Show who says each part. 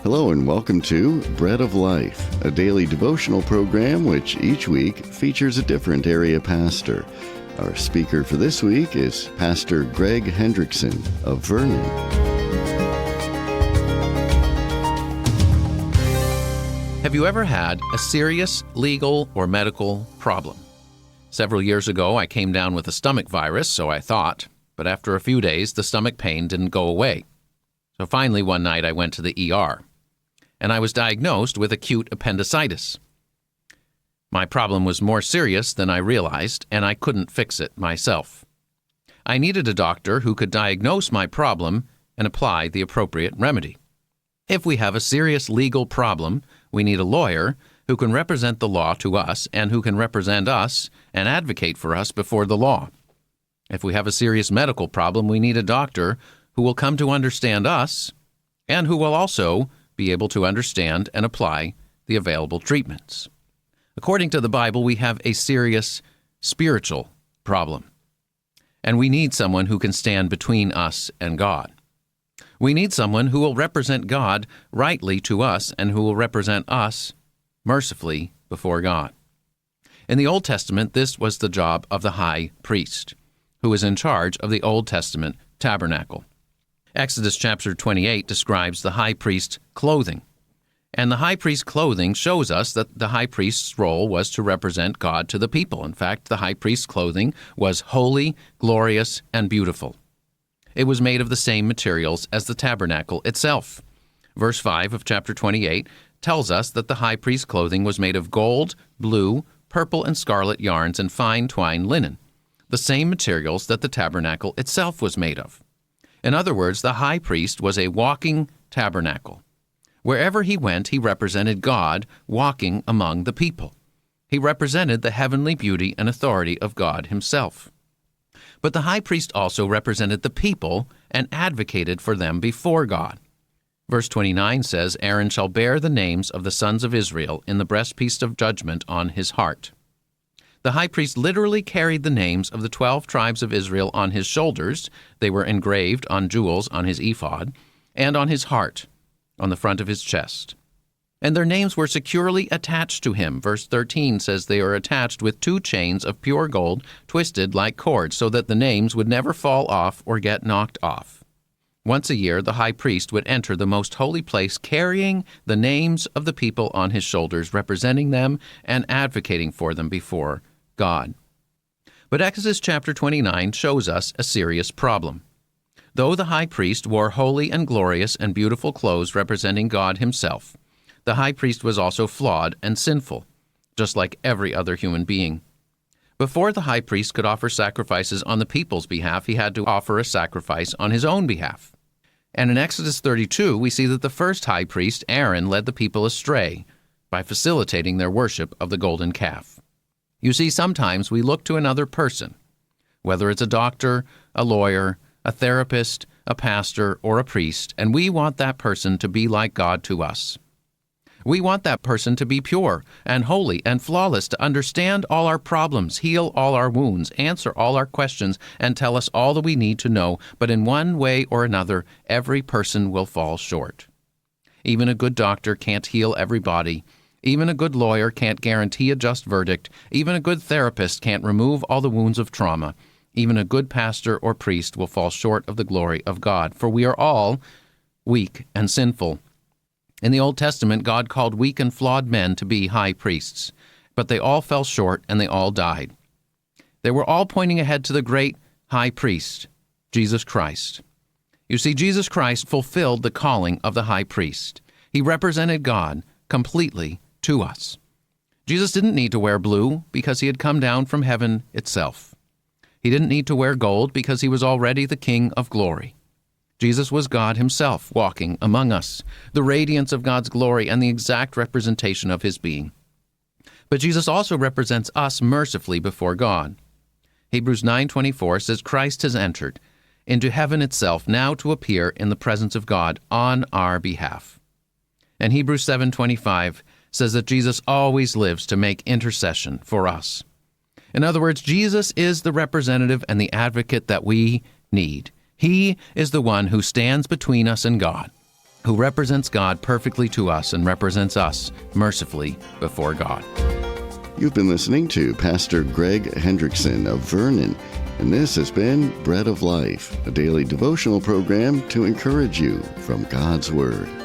Speaker 1: Hello and welcome to Bread of Life, a daily devotional program which each week features a different area pastor. Our speaker for this week is Pastor Greg Hendrickson of Vernon.
Speaker 2: Have you ever had a serious legal or medical problem? Several years ago, I came down with a stomach virus, so I thought, but after a few days, the stomach pain didn't go away. So finally, one night, I went to the ER, and I was diagnosed with acute appendicitis. My problem was more serious than I realized, and I couldn't fix it myself. I needed a doctor who could diagnose my problem and apply the appropriate remedy. If we have a serious legal problem, we need a lawyer who can represent the law to us and who can represent us and advocate for us before the law. If we have a serious medical problem, we need a doctor who will come to understand us and who will also be able to understand and apply the available treatments. According to the Bible, we have a serious spiritual problem, and we need someone who can stand between us and God. We need someone who will represent God rightly to us and who will represent us mercifully before God. In the Old Testament, this was the job of the high priest, who was in charge of the Old Testament tabernacle. Exodus chapter 28 describes the high priest's clothing. And the high priest's clothing shows us that the high priest's role was to represent God to the people. In fact, the high priest's clothing was holy, glorious, and beautiful. It was made of the same materials as the tabernacle itself. Verse 5 of chapter 28 tells us that the high priest's clothing was made of gold, blue, purple, and scarlet yarns and fine twined linen, the same materials that the tabernacle itself was made of. In other words, the high priest was a walking tabernacle. Wherever he went, he represented God walking among the people. He represented the heavenly beauty and authority of God himself. But the high priest also represented the people and advocated for them before God. Verse 29 says, "Aaron shall bear the names of the sons of Israel in the breastpiece of judgment on his heart." The high priest literally carried the names of the 12 tribes of Israel on his shoulders. They were engraved on jewels on his ephod and on his heart, on the front of his chest. And their names were securely attached to him. Verse 13 says they are attached with 2 chains of pure gold twisted like cords so that the names would never fall off or get knocked off. Once a year, the high priest would enter the most holy place carrying the names of the people on his shoulders, representing them and advocating for them before God. But Exodus chapter 29 shows us a serious problem. Though the high priest wore holy and glorious and beautiful clothes representing God himself, the high priest was also flawed and sinful, just like every other human being. Before the high priest could offer sacrifices on the people's behalf, he had to offer a sacrifice on his own behalf. And in Exodus 32, we see that the first high priest, Aaron, led the people astray by facilitating their worship of the golden calf. You see, sometimes we look to another person, whether it's a doctor, a lawyer, a therapist, a pastor, or a priest, and we want that person to be like God to us. We want that person to be pure and holy and flawless, to understand all our problems, heal all our wounds, answer all our questions, and tell us all that we need to know. But in one way or another, every person will fall short. Even a good doctor can't heal everybody. Even a good lawyer can't guarantee a just verdict. Even a good therapist can't remove all the wounds of trauma. Even a good pastor or priest will fall short of the glory of God, for we are all weak and sinful. In the Old Testament, God called weak and flawed men to be high priests, but they all fell short and they all died. They were all pointing ahead to the great high priest, Jesus Christ. You see, Jesus Christ fulfilled the calling of the high priest. He represented God completely to us. Jesus didn't need to wear blue because he had come down from heaven itself. He didn't need to wear gold because he was already the King of glory. Jesus was God himself walking among us, the radiance of God's glory and the exact representation of his being. But Jesus also represents us mercifully before God. Hebrews 9:24 says, "Christ has entered into heaven itself, now to appear in the presence of God on our behalf." And Hebrews 7:25 says that Jesus always lives to make intercession for us. In other words, Jesus is the representative and the advocate that we need. He is the one who stands between us and God. who represents God perfectly to us and represents us mercifully before God.
Speaker 1: You've been listening to Pastor Greg Hendrickson of Vernon, and this has been Bread of Life, a daily devotional program to encourage you from God's Word.